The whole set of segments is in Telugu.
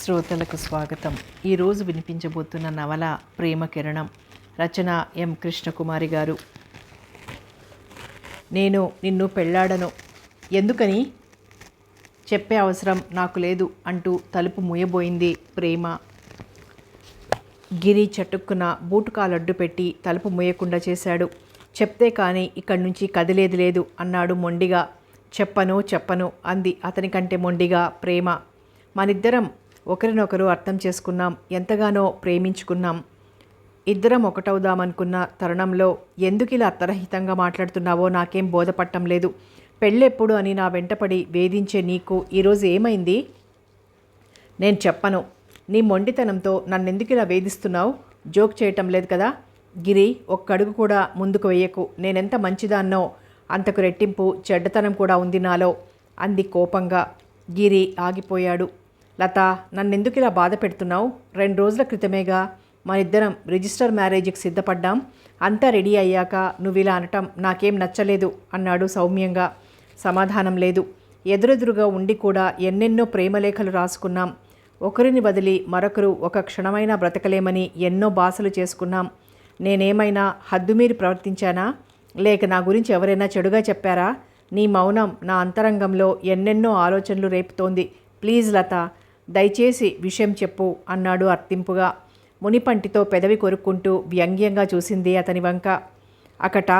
శ్రోతలకు స్వాగతం. ఈరోజు వినిపించబోతున్న నవల ప్రేమ కిరణం. రచన ఎం కృష్ణకుమారి గారు. నేను నిన్ను పెళ్ళాడను. ఎందుకని? చెప్పే అవసరం నాకు లేదు అంటూ తలుపు మూయబోయింది ప్రేమ. గిరి చటుక్కున బూటుకాలడ్డు పెట్టి తలుపు మూయకుండా చేశాడు. చెప్తే కానీ ఇక్కడి నుంచి కదిలేది లేదు అన్నాడు మొండిగా. చెప్పను అంది అతని కంటే మొండిగా ప్రేమ. మనిద్దరం ఒకరినొకరు అర్థం చేసుకున్నాం, ఎంతగానో ప్రేమించుకున్నాం. ఇద్దరం ఒకటవుదామనుకున్న తరుణంలో ఎందుకు ఇలా అర్థరహితంగా మాట్లాడుతున్నావో నాకేం బోధపట్టం లేదు. పెళ్ళెప్పుడు అని నా వెంటపడి వేధించే నీకు ఈరోజు ఏమైంది? నేను చెప్పను. నీ మొండితనంతో నన్నెందుకు ఇలా వేధిస్తున్నావు? జోక్ చేయటం లేదు కదా? గిరి, ఒక్కడుగు కూడా ముందుకు వెయ్యకు. నేనెంత మంచిదాన్నో అంతకు రెట్టింపు చెడ్డతనం కూడా ఉంది నాలో అంది కోపంగా. గిరి ఆగిపోయాడు. లత, నన్నెందుకు ఇలా బాధ పెడుతున్నావు? 2 రోజుల క్రితమేగా మనిద్దరం రిజిస్టర్ మ్యారేజ్కి సిద్ధపడ్డాం. అంతా రెడీ అయ్యాక నువ్వు ఇలా అనటం నాకేం నచ్చలేదు అన్నాడు సౌమ్యంగా. సమాధానం లేదు. ఎదురెదురుగా ఉండి కూడా ఎన్నెన్నో ప్రేమలేఖలు రాసుకున్నాం. ఒకరిని వదిలి మరొకరు ఒక క్షణమైనా బ్రతకలేమని ఎన్నో బాసలు చేసుకున్నాం. నేనేమైనా హద్దుమీరి ప్రవర్తించానా? లేక నా గురించి ఎవరైనా చెడుగా చెప్పారా? నీ మౌనం నా అంతరంగంలో ఎన్నెన్నో ఆలోచనలు రేపుతోంది. ప్లీజ్ లత, దయచేసి విషయం చెప్పు అన్నాడు అర్థింపుగా. మునిపంటితో పెదవి కొరుక్కుంటూ వ్యంగ్యంగా చూసింది అతని వంక. అకట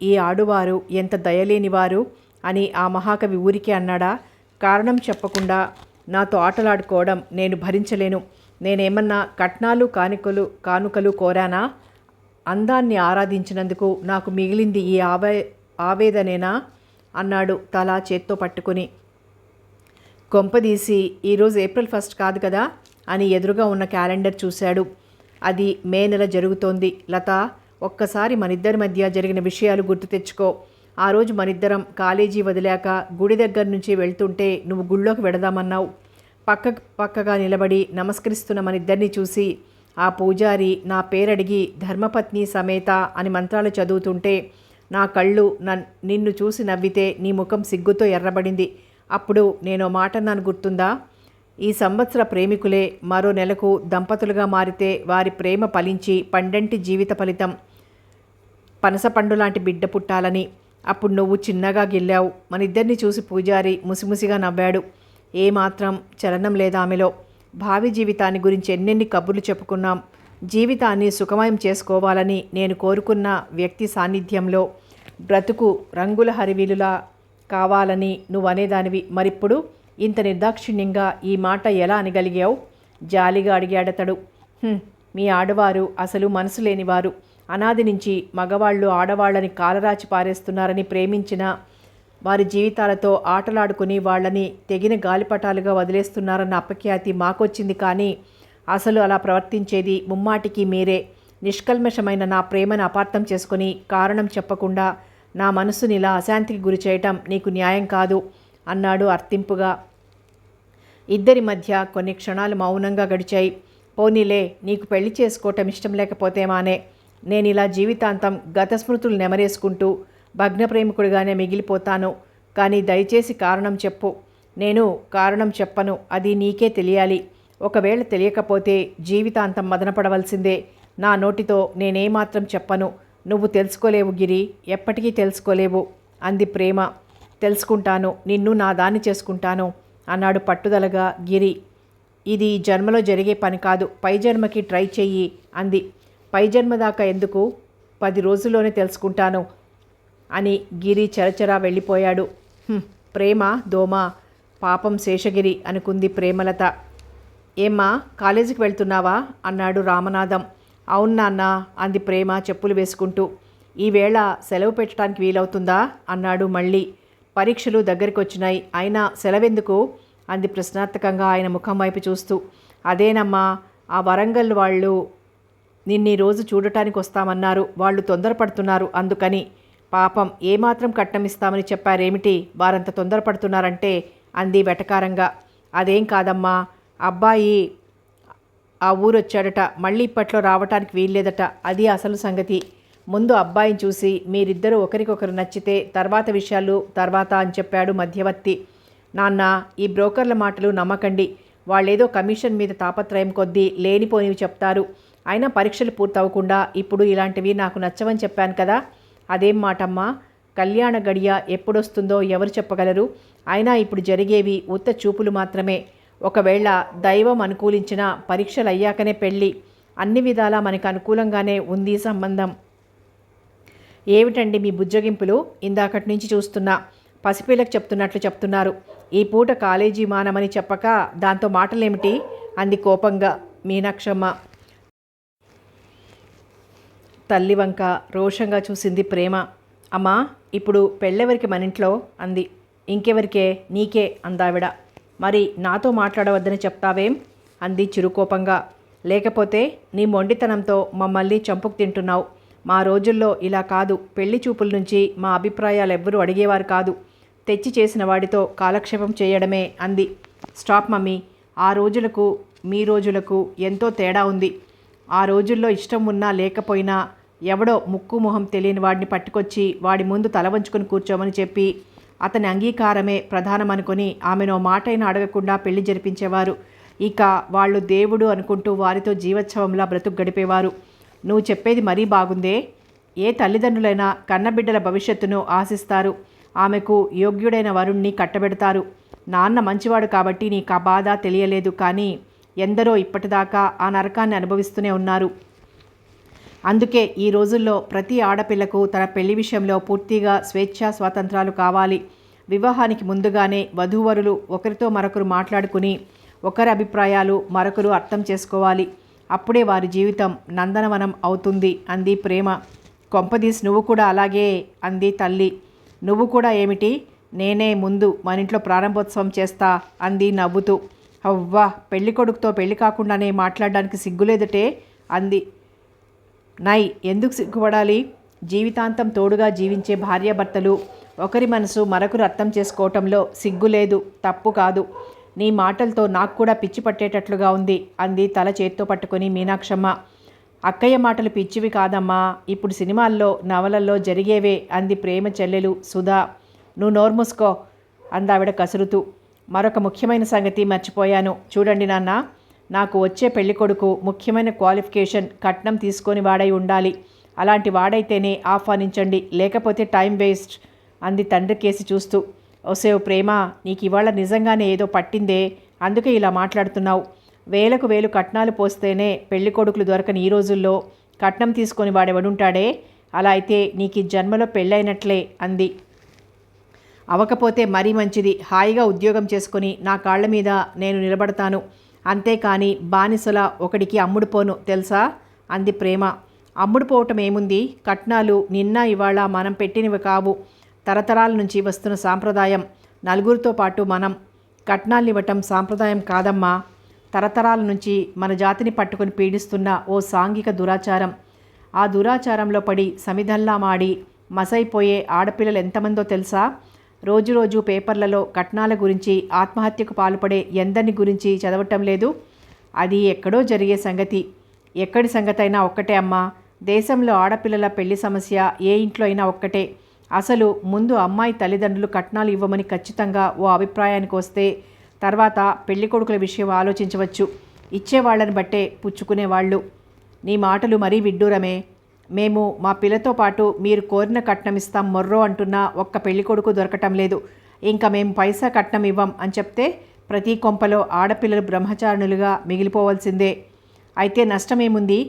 ఈ ఆడువారు ఎంత దయలేనివారు అని ఆ మహాకవి ఊరికే అన్నాడా? కారణం చెప్పకుండా నాతో ఆటలాడుకోవడం నేను భరించలేను. నేనేమన్నా కట్నాలు కానుకలు కోరానా? అందాన్ని ఆరాధించినందుకు నాకు మిగిలింది ఈ ఆవేదనేనా అన్నాడు తల చేత్తో పట్టుకుని. కొంపదీసి ఈరోజు ఏప్రిల్ 1 కాదు కదా అని ఎదురుగా ఉన్న క్యాలెండర్ చూశాడు. అది మే నెల జరుగుతోంది. లత, ఒక్కసారి మనిద్దరి మధ్య జరిగిన విషయాలు గుర్తు తెచ్చుకో. ఆ రోజు మనిద్దరం కాలేజీ వదిలాక గుడి దగ్గర నుంచి వెళ్తుంటే నువ్వు గుళ్ళోకి వెడదామన్నావు. పక్కగా నిలబడి నమస్కరిస్తున్న మనిద్దరిని చూసి ఆ పూజారి నా పేరడిగి ధర్మపత్ని సమేత అని మంత్రాలు చదువుతుంటే నా కళ్ళు నిన్ను చూసి నవ్వితే నీ ముఖం సిగ్గుతో ఎర్రబడింది. అప్పుడు నేను మాట అన్నాను, గుర్తుందా? ఈ సంవత్సర ప్రేమికులే మరో నెలకు దంపతులుగా మారితే వారి ప్రేమ ఫలించి పండంటి జీవిత ఫలితం పనసపండు లాంటి బిడ్డ పుట్టాలని. అప్పుడు నువ్వు చిన్నగా గిల్లావు. మనిద్దరిని చూసి పూజారి ముసిముసిగా నవ్వాడు. ఏమాత్రం చలనం లేదా ఆమెలో. భావి జీవితాన్ని గురించి ఎన్నెన్ని కబుర్లు చెప్పుకున్నాం. జీవితాన్ని సుఖమయం చేసుకోవాలని నేను కోరుకున్న వ్యక్తి సాన్నిధ్యంలో బ్రతుకు రంగుల హరివిలులా కావాలని నువ్వు అనేదానివి. మరిప్పుడు ఇంత నిర్దాక్షిణ్యంగా ఈ మాట ఎలా అనగలిగావు? జాలిగా అడిగాడతడు. మీ ఆడవారు అసలు మనసు లేనివారు. అనాది నుంచి మగవాళ్ళు ఆడవాళ్ళని కాలరాచి పారేస్తున్నారని ప్రేమించిన వారి జీవితాలతో ఆటలాడుకుని వాళ్ళని తెగిన గాలిపటాలుగా వదిలేస్తున్నారన్న అపఖ్యాతి మాకొచ్చింది. కానీ అసలు అలా ప్రవర్తించేది ముమ్మాటికి మీరే. నిష్కల్మషమైన నా ప్రేమను అపార్థం చేసుకుని కారణం చెప్పకుండా నా మనసుని ఇలా అశాంతికి గురి చేయటం నీకు న్యాయం కాదు అన్నాడు అర్థింపుగా. ఇద్దరి మధ్య కొన్ని క్షణాలు మౌనంగా గడిచాయి. పోనీలే, నీకు పెళ్లి చేసుకోవటం ఇష్టం లేకపోతేమానే. నేను ఇలా జీవితాంతం గత స్మృతులు నెమరేసుకుంటూ భగ్న ప్రేమికుడిగానే మిగిలిపోతాను. కానీ దయచేసి కారణం చెప్పు. నేను కారణం చెప్పను, అది నీకే తెలియాలి. ఒకవేళ తెలియకపోతే జీవితాంతం మదనపడవలసిందే. నా నోటితో నేనేమాత్రం చెప్పను. నువ్వు తెలుసుకోలేవు గిరి, ఎప్పటికీ తెలుసుకోలేవు అంది ప్రేమ. తెలుసుకుంటాను, నిన్ను నా దాన్ని చేసుకుంటాను అన్నాడు పట్టుదలగా గిరి. ఇది జన్మలో జరిగే పని కాదు, పై జన్మకి ట్రై చెయ్యి అంది. పై జన్మ దాకా ఎందుకు? 10 రోజుల్లోనే తెలుసుకుంటాను అని గిరి చరచరా వెళ్ళిపోయాడు. ప్రేమ దోమ, పాపం శేషగిరి అనుకుంది ప్రేమలత. ఏమ్మా, కాలేజీకి వెళ్తున్నావా అన్నాడు రామనాథం. అవును నాన్న అంది ప్రేమ చెప్పులు వేసుకుంటూ. ఈవేళ సెలవు పెట్టడానికి వీలవుతుందా అన్నాడు మళ్ళీ. పరీక్షలు దగ్గరికి వచ్చినాయి, అయినా సెలవెందుకు అంది ప్రశ్నార్థకంగా ఆయన ముఖం వైపు చూస్తూ. అదేనమ్మా, ఆ వరంగల్ వాళ్ళు నిన్నీ రోజు చూడటానికి వస్తామన్నారు. వాళ్ళు తొందరపడుతున్నారు అందుకని. పాపం, ఏమాత్రం కట్నమిస్తామని చెప్పారేమిటి వారంత తొందరపడుతున్నారంటే అంది వెటకారంగా. అదేం కాదమ్మా, అబ్బాయి ఆ ఊరొచ్చాడట, మళ్ళీ ఇప్పట్లో రావటానికి వీల్లేదట. అది అసలు సంగతి. ముందు అబ్బాయిని చూసి మీరిద్దరూ ఒకరికొకరు నచ్చితే తర్వాత విషయాలు తర్వాత అని చెప్పాడు మధ్యవర్తి. నాన్న, ఈ బ్రోకర్ల మాటలు నమ్మకండి. వాళ్ళేదో కమిషన్ మీద తాపత్రయం కొద్దీ లేనిపోనివి చెప్తారు. అయినా పరీక్షలు పూర్తవకుండా ఇప్పుడు ఇలాంటివి నాకు నచ్చవని చెప్పాను కదా. అదేం మాటమ్మా, కళ్యాణ గడియ ఎప్పుడొస్తుందో ఎవరు చెప్పగలరు? అయినా ఇప్పుడు జరిగేవి ఉత్త చూపులు మాత్రమే. ఒకవేళ దైవం అనుకూలించిన పరీక్షలు అయ్యాకనే పెళ్ళి. అన్ని విధాలా మనకు అనుకూలంగానే ఉంది సంబంధం. ఏమిటండి మీ బుజ్జగింపులు? ఇందాకటి నుంచి చూస్తున్నా. పసిపిల్లకు చెప్తున్నట్లు చెప్తున్నారు. ఈ పూట కాలేజీ మానమని చెప్పక దాంతో మాటలేమిటి? అంది కోపంగా మీనాక్షమ్మ. తల్లి వంక రోషంగా చూసింది ప్రేమ. అమ్మా, ఇప్పుడు పెళ్ళెవరికి మన ఇంట్లో? అంది. ఇంకెవరికే? నీకే అందావిడ. మరి నాతో మాట్లాడవద్దని చెప్తావేం? అంది చిరుకోపంగా. లేకపోతే నీ మొండితనంతో మమ్మల్ని చంపుకు తింటున్నావు. మా రోజుల్లో ఇలా కాదు. పెళ్లి చూపుల నుంచి మా అభిప్రాయాలు ఎవ్వరూ అడిగేవారు కాదు. తెచ్చి చేసిన వాడితో కాలక్షేపం చేయడమే. అంది. Stop mummy. ఆ రోజులకు మీ రోజులకు ఎంతో తేడా ఉంది. ఆ రోజుల్లో ఇష్టం ఉన్నా లేకపోయినా ఎవడో ముక్కు మొహం తెలియని వాడిని పట్టుకొచ్చి వాడి ముందు తల వంచుకొని కూర్చోమని చెప్పి అతని అంగీకారమే ప్రధానమనుకొని ఆమెనో మాటైనా అడగకుండా పెళ్లి జరిపించేవారు. ఇక వాళ్ళు దేవుడు అనుకుంటూ వారితో జీవోత్సవంలా బ్రతుకు గడిపేవారు. నువ్వు చెప్పేది మరీ బాగుందే. ఏ తల్లిదండ్రులైనా కన్నబిడ్డల భవిష్యత్తును ఆశిస్తారు. ఆమెకు యోగ్యుడైన వరుణ్ణి కట్టబెడతారు. నాన్న మంచివాడు కాబట్టి నీకు ఆ బాధ తెలియలేదు. కానీ ఎందరో ఇప్పటిదాకా ఆ నరకాన్ని అనుభవిస్తూనే ఉన్నారు. అందుకే ఈ రోజుల్లో ప్రతి ఆడపిల్లకు తన పెళ్లి విషయంలో పూర్తిగా స్వేచ్ఛా స్వాతంత్రాలు కావాలి. వివాహానికి ముందుగానే వధూవరులు ఒకరితో మరొకరు మాట్లాడుకుని ఒకరి అభిప్రాయాలు మరొకరు అర్థం చేసుకోవాలి. అప్పుడే వారి జీవితం నందనవనం అవుతుంది. అంది ప్రేమ. కొంపదీసి నువ్వు కూడా అలాగే? అంది తల్లి. నువ్వు కూడా ఏమిటి? నేనే ముందు మన ఇంట్లో ప్రారంభోత్సవం చేస్తా అంది నవ్వుతూ. అవ్వా, పెళ్లి కొడుకుతో పెళ్లి కాకుండానే మాట్లాడడానికి సిగ్గులేదటే అంది. నై, ఎందుకు సిగ్గుపడాలి? జీవితాంతం తోడుగా జీవించే భార్యాభర్తలు ఒకరి మనసు మరొకరు అర్థం చేసుకోవటంలో సిగ్గులేదు, తప్పు కాదు. నీ మాటలతో నాకు కూడా పిచ్చి పట్టేటట్లుగా ఉంది అంది తల చేత్తో పట్టుకొని మీనాక్షమ్మ. అక్కయ్య మాటలు పిచ్చివి కాదమ్మా, ఇప్పుడు సినిమాల్లో నవలల్లో జరిగేవే అంది ప్రేమ చెల్లెలు సుధా. నువ్వు నోర్మూసుకో అందావిడ కసురుతూ. మరొక ముఖ్యమైన సంగతి మర్చిపోయాను. చూడండి నాన్న, నాకు వచ్చే పెళ్ళికొడుకు ముఖ్యమైన క్వాలిఫికేషన్ కట్నం తీసుకొని వాడై ఉండాలి. అలాంటి వాడైతేనే ఆహ్వానించండి, లేకపోతే టైం వేస్ట్ అంది తండ్రి కేసి చూస్తూ. ఓసేవ్ ప్రేమ, నీకు ఇవాళ నిజంగానే ఏదో పట్టిందే, అందుకే ఇలా మాట్లాడుతున్నావు. వేలకు వేలు కట్నాలు పోస్తేనే పెళ్లి కొడుకులు దొరకని ఈ రోజుల్లో కట్నం తీసుకొని వాడెవడుంటాడే? అలా అయితే నీకు ఈ జన్మలో పెళ్ళైనట్లే అంది. అవకపోతే మరీ మంచిది. హాయిగా ఉద్యోగం చేసుకొని నా కాళ్ల మీద నేను నిలబడతాను. అంతేకాని బానిసల ఒకడికి అమ్ముడుపోను, తెలుసా అంది ప్రేమ. అమ్ముడుపోవటం ఏముంది? కట్నాలు నిన్న ఇవాళ మనం పెట్టినవి కావు. తరతరాల నుంచి వస్తున్న సాంప్రదాయం. నలుగురితో పాటు మనం కట్నాలు ఇవ్వటం సాంప్రదాయం కాదమ్మా. తరతరాల నుంచి మన జాతిని పట్టుకొని పీడిస్తున్న ఓ సాంఘిక దురాచారం. ఆ దురాచారంలో పడి సమిధల్లా మాడి మసైపోయే ఆడపిల్లలు ఎంతమందో తెలుసా? రోజు పేపర్లలో కట్నాల గురించి, ఆత్మహత్యకు పాల్పడే ఎందరిని గురించి చదవటం లేదు? అది ఎక్కడో జరిగే సంగతి. ఎక్కడి సంగతి అయినా ఒక్కటే అమ్మా. దేశంలో ఆడపిల్లల పెళ్లి సమస్య ఏ ఇంట్లో అయినా ఒక్కటే. అసలు ముందు అమ్మాయి తల్లిదండ్రులు కట్నాలు ఇవ్వమని ఖచ్చితంగా ఓ అభిప్రాయానికి వస్తే తర్వాత పెళ్లి కొడుకుల విషయం ఆలోచించవచ్చు. ఇచ్చేవాళ్లను బట్టే పుచ్చుకునేవాళ్ళు. నీ మాటలు మరీ విడ్డూరమే. మేము మా పిల్లతో పాటు మీరు కోరిన కట్నం ఇస్తాం మొర్రో అంటున్నా ఒక్క పెళ్లి కొడుకు దొరకటం లేదు. ఇంకా మేము పైసా కట్నం ఇవ్వం అని చెప్తే ప్రతి కొంపలో ఆడపిల్లలు బ్రహ్మచారులుగా మిగిలిపోవాల్సిందే. అయితే నష్టమేముంది?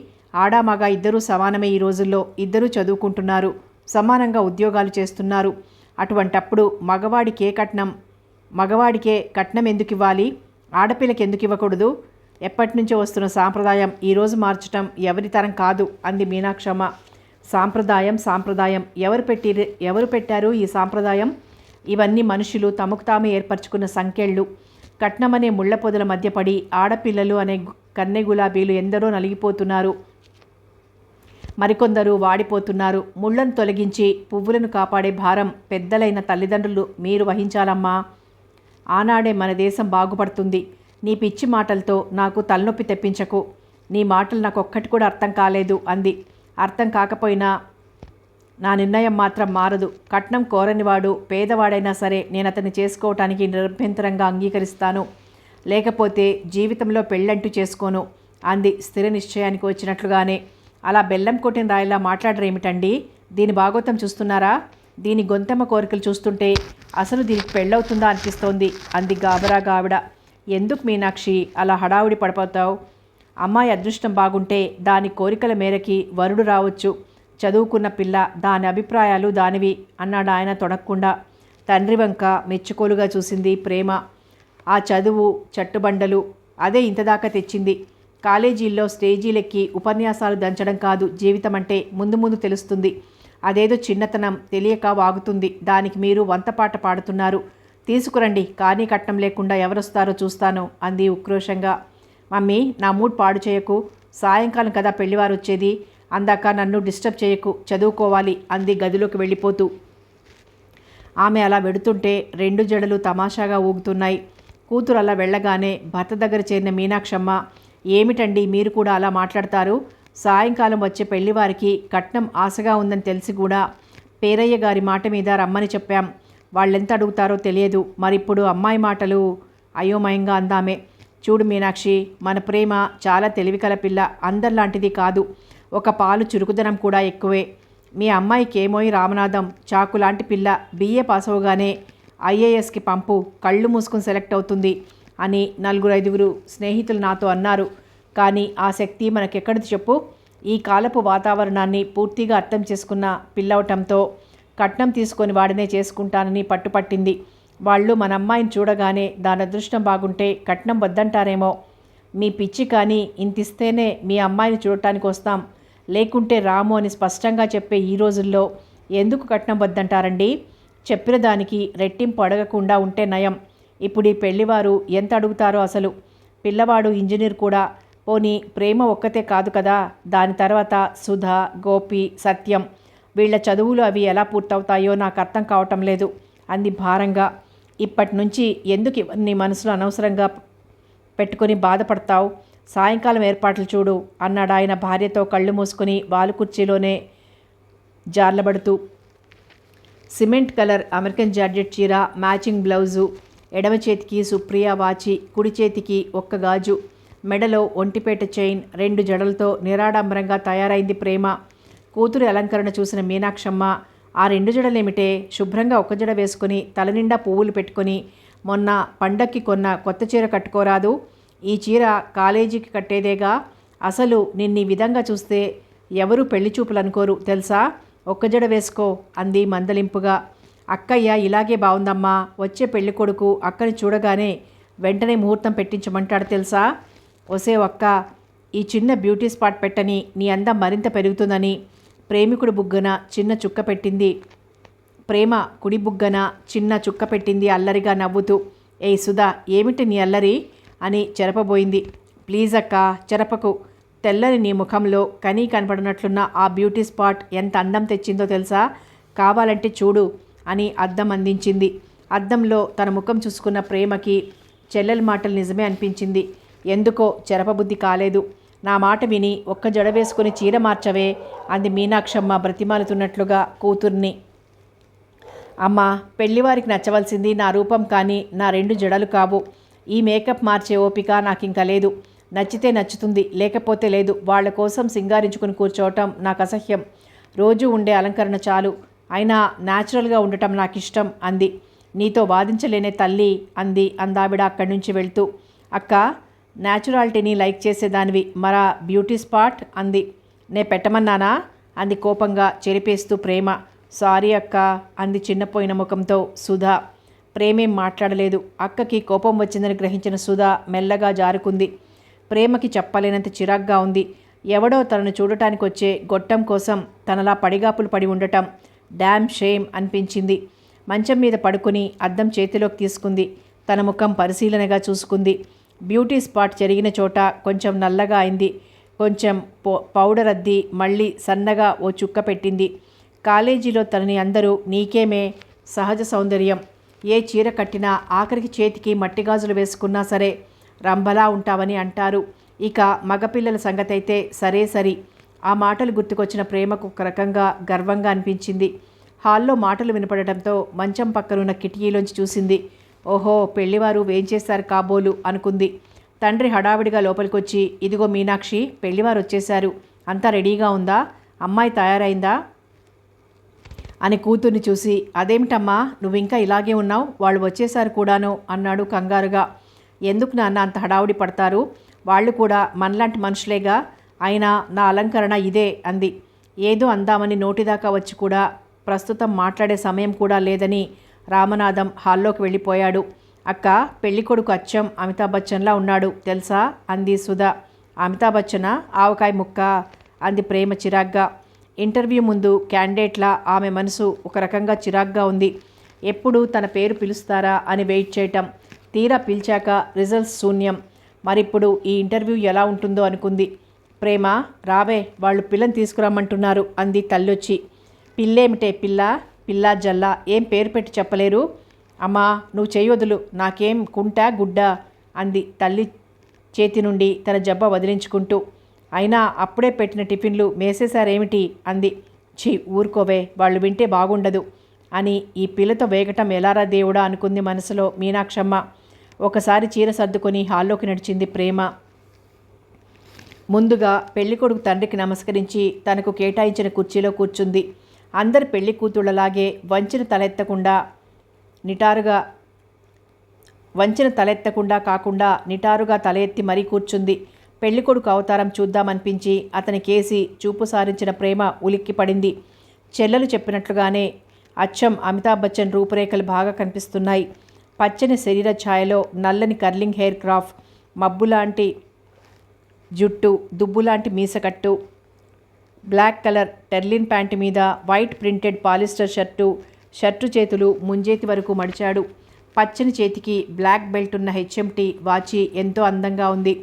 ఆడా మగ ఇద్దరూ సమానమే. ఈ రోజుల్లో ఇద్దరూ చదువుకుంటున్నారు, సమానంగా ఉద్యోగాలు చేస్తున్నారు. అటువంటప్పుడు మగవాడికే కట్నం ఎందుకు ఇవ్వాలి? ఆడపిల్లకి ఎందుకు ఇవ్వకూడదు? ఎప్పటి నుంచో వస్తున్న సాంప్రదాయం ఈరోజు మార్చటం ఎవరి తరం కాదు అంది మీనాక్షమ్మ. సాంప్రదాయం ఎవరు పెట్టారు ఈ సాంప్రదాయం? ఇవన్నీ మనుషులు తమకు తామే ఏర్పరచుకున్న సంకెళ్ళు. కట్నమనే ముళ్ల పొదల మధ్యపడి ఆడపిల్లలు అనే కన్నె గులాబీలు ఎందరో నలిగిపోతున్నారు, మరికొందరు వాడిపోతున్నారు. ముళ్లను తొలగించి పువ్వులను కాపాడే భారం పెద్దలైన తల్లిదండ్రులు మీరు వహించాలమ్మా. ఆనాడే మన దేశం బాగుపడుతుంది. నీ పిచ్చి మాటలతో నాకు తలనొప్పి తెప్పించకు. నీ మాటలు నాకు ఒక్కటి కూడా అర్థం కాలేదు అంది. అర్థం కాకపోయినా నా నిర్ణయం మాత్రం మారదు. కట్నం కోరనివాడు పేదవాడైనా సరే నేను అతన్ని చేసుకోవటానికి నిరభ్యంతరంగా అంగీకరిస్తాను. లేకపోతే జీవితంలో పెళ్ళంటూ చేసుకోను అంది స్థిర నిశ్చయానికి వచ్చినట్లుగానే. అలా బెల్లం కొట్టిన రాయిలా మాట్లాడరేమిటండి? దీని భాగోతం చూస్తున్నారా? దీని గొంతెమ్మ కోరికలు చూస్తుంటే అసలు దీనికి పెళ్ళవుతుందా అనిపిస్తోంది అంది గాబరాగా ఆవిడ. ఎందుకు మీనాక్షి అలా హడావుడి పడిపోతావు? అమ్మాయి అదృష్టం బాగుంటే దాని కోరికల మేరకి వరుడు రావచ్చు. చదువుకున్న పిల్ల, దాని అభిప్రాయాలు దానివి అన్నాడు ఆయన తొడక్కుండా. తండ్రి వంక మెచ్చుకోలుగా చూసింది ప్రేమ. ఆ చదువు చట్టుబండలు అదే ఇంతదాకా తెచ్చింది. కాలేజీల్లో స్టేజీలెక్కి ఉపన్యాసాలు దంచడం కాదు జీవితం అంటే, ముందు ముందు తెలుస్తుంది. అదేదో చిన్నతనం తెలియక వాగుతుంది. దానికి మీరు వంతపాట పాడుతున్నారు. తీసుకురండి, కానీ కట్నం లేకుండా ఎవరొస్తారో చూస్తాను అంది ఉక్రోషంగా. మమ్మీ, నా మూడ్ పాడు చేయకు. సాయంకాలం కదా పెళ్లివారు వచ్చేది. అందాక నన్ను డిస్టర్బ్ చేయకు, చదువుకోవాలి అంది గదిలోకి వెళ్ళిపోతూ. ఆమె అలా వెడుతుంటే రెండు జడలు తమాషాగా ఊగుతున్నాయి. కూతురు అలా వెళ్ళగానే భర్త దగ్గర చేరిన మీనాక్షమ్మ, ఏమిటండి మీరు కూడా అలా మాట్లాడతారు? సాయంకాలం వచ్చే పెళ్లివారికి కట్నం ఆశగా ఉందని తెలిసి కూడా పేరయ్య గారి మాట మీద రమ్మని చెప్పాం. వాళ్ళెంత అడుగుతారో తెలియదు. మరిప్పుడు అమ్మాయి మాటలు అయోమయంగా అందామే. చూడు మీనాక్షి, మన ప్రేమ చాలా తెలివికల పిల్ల, అందరిలాంటిది కాదు. ఒక పాలు చురుకుదనం కూడా ఎక్కువే. మీ అమ్మాయికి ఏమోయి రామనాథం, చాకులాంటి పిల్ల. BA పాస్ అవగానే IASకి పంపు, కళ్ళు మూసుకుని సెలెక్ట్ అవుతుంది అని 4-5 స్నేహితులు నాతో అన్నారు. కానీ ఆ శక్తి మనకెక్కడిది చెప్పు? ఈ కాలపు వాతావరణాన్ని పూర్తిగా అర్థం చేసుకున్న పిల్లవటంతో కట్నం తీసుకొని వాడినే చేసుకుంటానని పట్టుపట్టింది. వాళ్ళు మన అమ్మాయిని చూడగానే దాని అదృష్టం బాగుంటే కట్నం వద్దంటారేమో. మీ పిచ్చి, కానీ ఇంతిస్తేనే మీ అమ్మాయిని చూడటానికి వస్తాం, లేకుంటే రాము అని స్పష్టంగా చెప్పే ఈ రోజుల్లో ఎందుకు కట్నం వద్దంటారండి? చెప్పిన దానికి రెట్టింపు అడగకుండా ఉంటే నయం. ఇప్పుడు ఈ పెళ్లివారు ఎంత అడుగుతారో అసలు. పిల్లవాడు ఇంజనీర్ కూడా. పోనీ ప్రేమ ఒక్కతే కాదు కదా, దాని తర్వాత సుధా, గోపి, సత్యం. వీళ్ళ చదువులు అవి ఎలా పూర్తవుతాయో నాకు అర్థం కావటం లేదు అంది భారంగా. ఇప్పటి నుంచి ఎందుకు ఇవన్నీ మనసులో అనవసరంగా పెట్టుకొని బాధపడతావు? సాయంకాలం ఏర్పాట్లు చూడు అన్నాడు ఆయన భార్యతో కళ్ళు మూసుకుని వాలు కుర్చీలోనే జార్లబడుతూ. సిమెంట్ కలర్ అమెరికన్ జార్జెట్ చీర, మ్యాచింగ్ బ్లౌజు, ఎడమ చేతికి సుప్రియ వాచి, కుడి చేతికి ఒక్క గాజు, మెడలో ఒంటిపేట చైన్, 2 జడలతో నిరాడంబరంగా తయారైంది ప్రేమ. కూతురి అలంకరణ చూసిన మీనాక్షమ్మ, ఆ 2 జడలేమిటే, శుభ్రంగా ఒక్క జడ వేసుకొని తలనిండా పువ్వులు పెట్టుకొని మొన్న పండక్కి కొన్న కొత్త చీర కట్టుకోరాదు? ఈ చీర కాలేజీకి కట్టేదేగా. అసలు నిన్నీ విధంగా చూస్తే ఎవరు పెళ్లి చూపులు అనుకోరు తెలుసా? ఒక్క జడ వేసుకో అంది మందలింపుగా. అక్కయ్య ఇలాగే బాగుందమ్మా. వచ్చే పెళ్లి కొడుకు అక్కని చూడగానే వెంటనే ముహూర్తం పెట్టించమంటాడు తెలుసా? ఒసే అక్క, ఈ చిన్న బ్యూటీ స్పాట్ పెట్టని నీ అందం మరింత పెరుగుతుందని ప్రేమికుడి బుగ్గన చిన్న చుక్క పెట్టింది. ప్రేమ కుడి బుగ్గన చిన్న చుక్క పెట్టింది అల్లరిగా నవ్వుతూ. ఏయ్ సుధా, ఏమిటి నీ అల్లరి అని చెరపబోయింది. ప్లీజ్ అక్క, చెరపకు. తెల్లని నీ ముఖంలో కనీ కనపడినట్లున్న ఆ బ్యూటీ స్పాట్ ఎంత అందం తెచ్చిందో తెలుసా? కావాలంటే చూడు అని అద్దం అందించింది. అద్దంలో తన ముఖం చూసుకున్న ప్రేమకి చెల్లెల మాటలు నిజమే అనిపించింది. ఎందుకో చెరపబుద్ధి కాలేదు. నా మాట విని ఒక్క జడ వేసుకుని చీర మార్చవే అంది మీనాక్షమ్మ బ్రతిమాలుతున్నట్లుగా కూతుర్ని. అమ్మ, పెళ్లివారికి నచ్చవలసింది నా రూపం కానీ నా 2 జడలు కావు. ఈ మేకప్ మార్చే ఓపిక నాకింక లేదు. నచ్చితే నచ్చుతుంది, లేకపోతే లేదు. వాళ్ళ కోసం సింగారించుకుని కూర్చోవటం నాకు అసహ్యం. రోజు ఉండే అలంకరణ చాలు. అయినా న్యాచురల్గా ఉండటం నాకు ఇష్టం అంది. నీతో వాదించలేనే తల్లి అందావిడ అక్కడి నుంచి వెళ్తూ. అక్క, న్యాచురాలిటీని లైక్ చేసేదానివి, మరా బ్యూటీ స్పాట్ అంది. నే పెట్టమన్నానా అంది కోపంగా చెరిపేస్తూ ప్రేమ. సారీ అక్క అంది చిన్నపోయిన ముఖంతో సుధా. ప్రేమేం మాట్లాడలేదు. అక్కకి కోపం వచ్చిందని గ్రహించిన సుధా మెల్లగా జారుకుంది. ప్రేమకి చెప్పలేనంత చిరాగ్గా ఉంది. ఎవడో తనను చూడటానికి వచ్చే గొట్టం కోసం తనలా పడిగాపులు పడి ఉండటం డామ్ షేమ్ అనిపించింది. మంచం మీద పడుకుని అద్దం చేతిలోకి తీసుకుంది. తన ముఖం పరిశీలనగా చూసుకుంది. బ్యూటీ స్పాట్ జరిగిన చోట కొంచెం నల్లగా అయింది. కొంచెం పౌడర్ అద్ది మళ్ళీ సన్నగా ఓ చుక్క పెట్టింది. కాలేజీలో తనని అందరూ నీకేమే సహజ సౌందర్యం, ఏ చీర కట్టినా ఆఖరికి చేతికి మట్టిగాజులు వేసుకున్నా సరే రంభలా ఉంటావని అంటారు. ఇక మగపిల్లల సంగతి అయితే సరే సరి. ఆ మాటలు గుర్తుకొచ్చిన ప్రేమకు ఒక రకంగా గర్వంగా అనిపించింది. హాల్లో మాటలు వినపడటంతో మంచం పక్కనున్న కిటికీలోంచి చూసింది. ఓహో, పెళ్లివారు వేంచేశారు కాబోలు అనుకుంది. తండ్రి హడావిడిగా లోపలికొచ్చి, ఇదిగో మీనాక్షి, పెళ్లివారు వచ్చేశారు, అంతా రెడీగా ఉందా, అమ్మాయి తయారైందా అని కూతుర్ని చూసి, అదేమిటమ్మా నువ్వింకా ఇలాగే ఉన్నావు, వాళ్ళు వచ్చేశారు కూడాను అన్నాడు కంగారుగా. ఎందుకు నాన్న అంత హడావుడి పడతారు, వాళ్ళు కూడా మనలాంటి మనుషులేగా, అయినా నా అలంకరణ ఇదే అంది. ఏదో అందామని నోటిదాకా వచ్చి కూడా ప్రస్తుతం మాట్లాడే సమయం కూడా లేదని రామనాథం హాల్లోకి వెళ్ళిపోయాడు. అక్క, పెళ్ళికొడుకు అచ్చం అమితాబ్ బచ్చన్లా ఉన్నాడు తెలుసా అంది సుధా. అమితాబ్ బచ్చనా, ఆవకాయ ముక్క అంది ప్రేమ చిరాగ్గా. ఇంటర్వ్యూ ముందు క్యాండిడేట్లా ఆమె మనసు ఒక రకంగా చిరాగ్గా ఉంది. ఎప్పుడు తన పేరు పిలుస్తారా అని వెయిట్ చేయటం. తీరా పిలిచాక రిజల్ట్స్ శూన్యం. మరిప్పుడు ఈ ఇంటర్వ్యూ ఎలా ఉంటుందో అనుకుంది. ప్రేమ, రావే, వాళ్ళు పిల్లని తీసుకురమ్మంటున్నారు అంది తల్లొచ్చి. పిల్లేమిటే పిల్ల, పిల్లా జల్లా, ఏం పేరు పెట్టి చెప్పలేరు. అమ్మా నువ్వు చెయ్యొదులు, నాకేం కుంటా గుడ్డా అంది తల్లి చేతి నుండి తన జబ్బ వదిలించుకుంటూ. అయినా అప్పుడే పెట్టిన టిఫిన్లు మేసేశారేమిటి అంది. ఛీ ఊరుకోవే, వాళ్ళు వింటే బాగుండదు అని ఈ పిల్లతో వేగటం ఎలారా దేవుడా అనుకుంది మనసులో మీనాక్షమ్మ. ఒకసారి చీర సర్దుకొని హాల్లోకి నడిచింది ప్రేమ. ముందుగా పెళ్ళికొడుకు తండ్రికి నమస్కరించి తనకు కేటాయించిన కుర్చీలో కూర్చుంది. అందరి పెళ్లి కూతుళ్ళలాగే వంచిన తలెత్తకుండా కాకుండా నిటారుగా తల ఎత్తి మరీ కూర్చుంది. పెళ్ళికొడుకు అవతారం చూద్దామనిపించి అతని కేసి చూపు సారించిన ప్రేమ ఉలిక్కిపడింది. చెల్లెలు చెప్పినట్లుగానే అచ్చం అమితాబ్ బచ్చన్ రూపురేఖలు బాగా కనిపిస్తున్నాయి. పచ్చని శరీర ఛాయలో నల్లని కర్లింగ్ హెయిర్ క్రాఫ్, మబ్బులాంటి జుట్టు, దుబ్బులాంటి మీసకట్టు, బ్లాక్ కలర్ టెర్లిన్ ప్యాంటు మీద వైట్ ప్రింటెడ్ పాలిస్టర్ షర్టు చేతులు ముంజేతి వరకు మడిచాడు. పచ్చని చేతికి బ్లాక్ బెల్ట్ ఉన్న హెచ్ఎంటి వాచి ఎంతో అందంగా ఉంది.